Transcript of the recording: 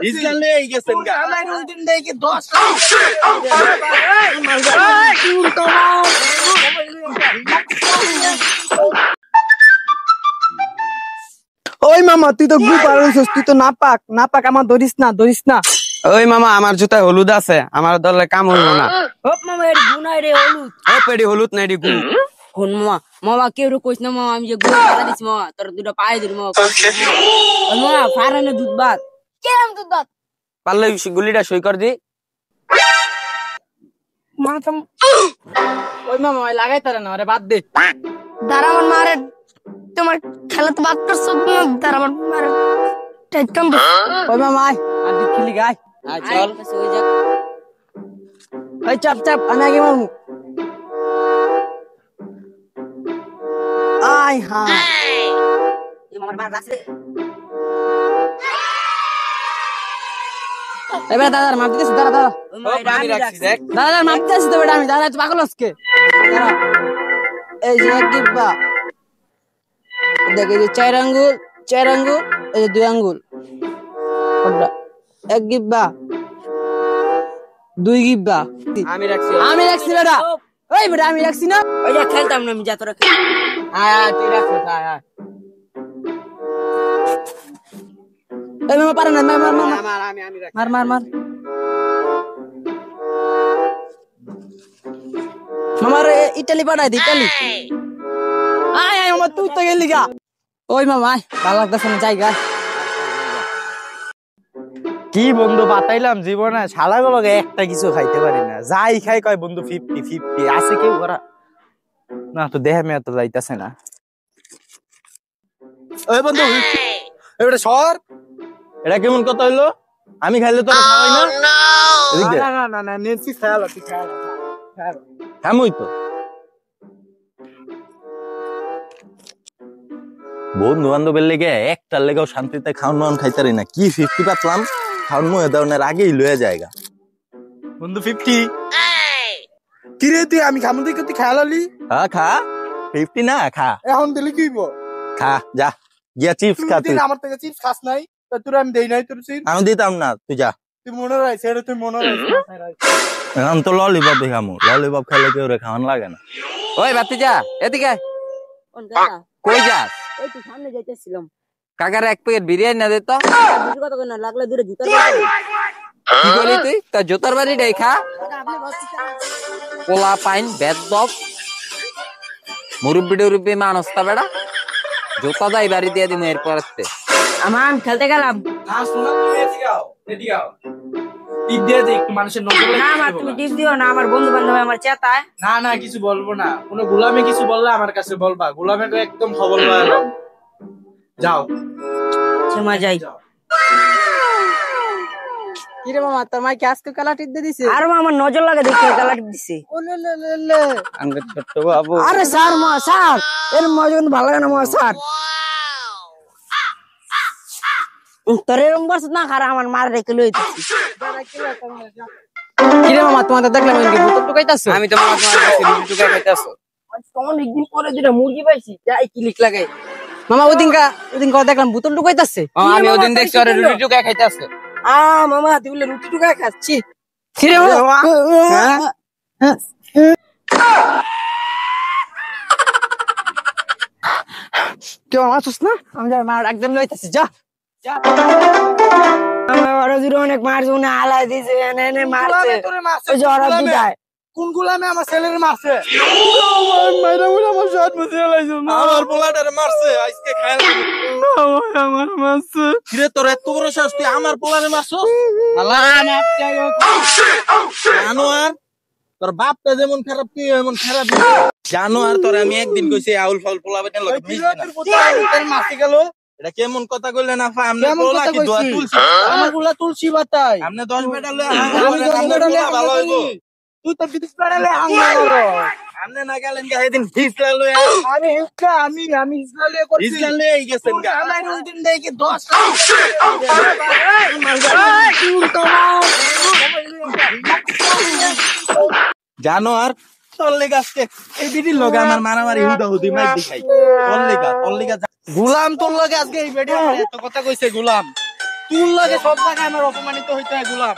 ইসলামে এই গেছেন গা আমার ওই দিন দেখি 10 ওই মামা তুই তো গ্রুপ আর হইছস, তুই তো নাপাক আমার ধরিস না। ওই মামা আমার জুতায় হলুদ আছে, আমার দলে কাম হইব না। হপ মামা এর গুনাই রে হলুদ। হপ এডি হলুদ না এডি গু। কোন মামা কেউ কইছ না মামা, আমি যে গুনা বাড়া দিছি মামা, তোর দুটো পায়ে দিল মামা। ওই মামা ফারানে দুধ ভাত কেম দুধ ভাত পারলে গুলিটা সই কর দি। মাথাম ওই মামা ওই লাগাই তারে না, আরে বাদ দে। দাঁড়ামান মারে তোমার খেলা তো বাদ করছ না, দাঁড়ামান মারে টাইটকাম। ওই মামা আয় আর দি খেলি গায়। আয় চল ওই যা ওই চাপ আমি আগে মারমু। আয় হ্যাঁ আমার বাদ আছে। এবার দাদা মাপ দিতেছি, দাদা ওই মামা আমি রাখছি দেখ। দাদা মাপ দিতেছি তো বেটা, আমি দাদা তুই পাগল আজকে। এই যে গিব্বা দেখ, এই যে 4 আঙ্গুল এই যে 2 আঙ্গুল, এক গিব্বা 2 গিব্বা আমি রাখছি বেটা। ওই বেটা আমি রাখছি না, ওই যা খেলতাম না আমি, যা তোরা খেল। আয় তুই রাখছিস, আয় এই মামা পারে না, আমি রাখছি। মার মামার ইটালি পাঠাই দি, ইটালি। আয় মামা তুই তো গেলি গা। ওই মামা আয়, ভালো লাগতেছে না, জায়গা কি বন্ধু বাতাইলাম জীবনে শালাগুলোকে একটা কিছু খাইতে পারি না, যাই খাই কয় বন্ধু 50-50 আছে কেউ করা না, তো দেহে মেয়ে তো যাইতেছে না। ওই বন্ধু এবারে সর, এটা কেমন কথা হইলো? আমি খাইলে তো খাওয়াই না। না নেন্সি খায়ালা, তুই খায়ালা থামুই তো। বন্ধু বান্ধবের লেগে একটার লেগেও শান্তিতে খাওয়ান খাইতারি না, কি 50 পাতলাম খাওয়ান মুয়ে দেওয়ার আগেই লয়ে জায়গা। বন্ধু 50 কি রে তুই? আমি খামু দিকে তুই খেয়ালি। হ্যাঁ খা, 50 না খা, এখন দিলি কি খা, যা গিয়া চিপস খা। তুই আমার থেকে চিপস খাস নাই, তোর আমি দেই নাই তোর চিপস। আমি দিতাম না, তুই যা। তুই মনে রাখ সেটা, তুই মনে রাখ। এখন তো ললিপপ খামু, ললিপপ খাইলে কেউ রে খাওয়ান লাগে না। ওই বাতিজা এদিকে আয়। কোন দাদা? কই যাস? ওই তো সামনে যাইতেছিলাম। কাকার এক প্যাকেট বিরিয়ানি না দে তো। দুটো কথা কই না, লাগলে দূরে জুতা কি করলি তুই? তোর জুতার বাড়িটাই খা। পোলা পাইন বেদব মুরব্বি মানুষ তা বেড়া, জুতা দাই বাড়ি দিয়ে দিমু এরপর। আমার খেলতে গেলাম না শোনা, তুমি এদিকে আও টিপ দিয়ে দে একটু, মানুষের নজর লাগে। না আমার তুমি টিপ দিও না, আমার বন্ধু বান্ধব আমার চেতায়। না কিছু বলবো না, কোনো গোলামে কিছু বললে আমার কাছে বলবা, গোলামে তো একদম খবর লয়। যাও ক্ষমা যাই। কি রে মামা তোর মাইকে আজকে কালা টিপ দিয়ে দিছে? আর আমার নজর লাগে দেখে কালা টিপ দিছে। আঙ্গুর ছোট্ট বাবু। আরে স্যার স্যার এর মজা কিন্তু ভালো লাগে না মা স্যার। তোর এরকম বস না খারা আমার মার রেখে লইতেছি। কি রে মামা তোমাদের দেখলাম কি বোতল টুকাইতাছো? আমি তো মামা তোমার কাছে রুটি টুকা খাইতাছো। অনেকদিন পরে দুটা মুরগি পাইছি, যাই ক্লিক লাগাই। মামা ওদিন দেখলাম বোতল টুকাইতাছে। আমি ওদিন দেখছি ওরে রুটি টুকা খাইতাছে। মামা তুই বলে রুটি টুকা খাচ্ছি। কি রে মামা? কেউ আমার চুস না, আমি যা মার একদম লইতাছি, যা আমার ওরা দুটো অনেক মারছে, উনি আলাই দিয়েছে, এনে মারছে। ওই যে ওরা দুটায় কোন গোলামে আমার ছেলের মারছে? আমার পোলাটারে মারছে আজকে খায় আমার মারছে। কিরে তোর এত বড় সাহস, তুই আমার পোলারে মারছস? জানোয়ার, তোর বাপটা যেমন খারাপ তুই এমন খারাপ। জানোয়ার, তোর আমি একদিন কইছি আউল ফাউল পোলা বেটা লগে মারতে গেল। এটা কেমন কথা কইলে না? আমরা পোলা কি দোয়া তুলছি? আমার পোলা তুলছি বাতাই। আপনি 10 বেটা লয়ে ভালো হইবো। তুই তো বিদেশ পাড়ালে হাঙ্গা করো। আমনে না গেলেন গা এদিন হিসলা লয়ে। আমি হিসলা লয়ে করছি। হিসলা লয়ে গেছেন গা আমার ওই দিন দেখি 10 জানো আর তোর লেগে আজকে এই বিটির লগে আমার মারামারি হুদাহুদি মাইর দেখাই তোর লেগা গোলাম তোর লগে আজকে এই বেডি আমার এত কথা কইছে গোলাম তোর লগে সব জায়গায় আমার অপমানিত হইতে হয় গোলাম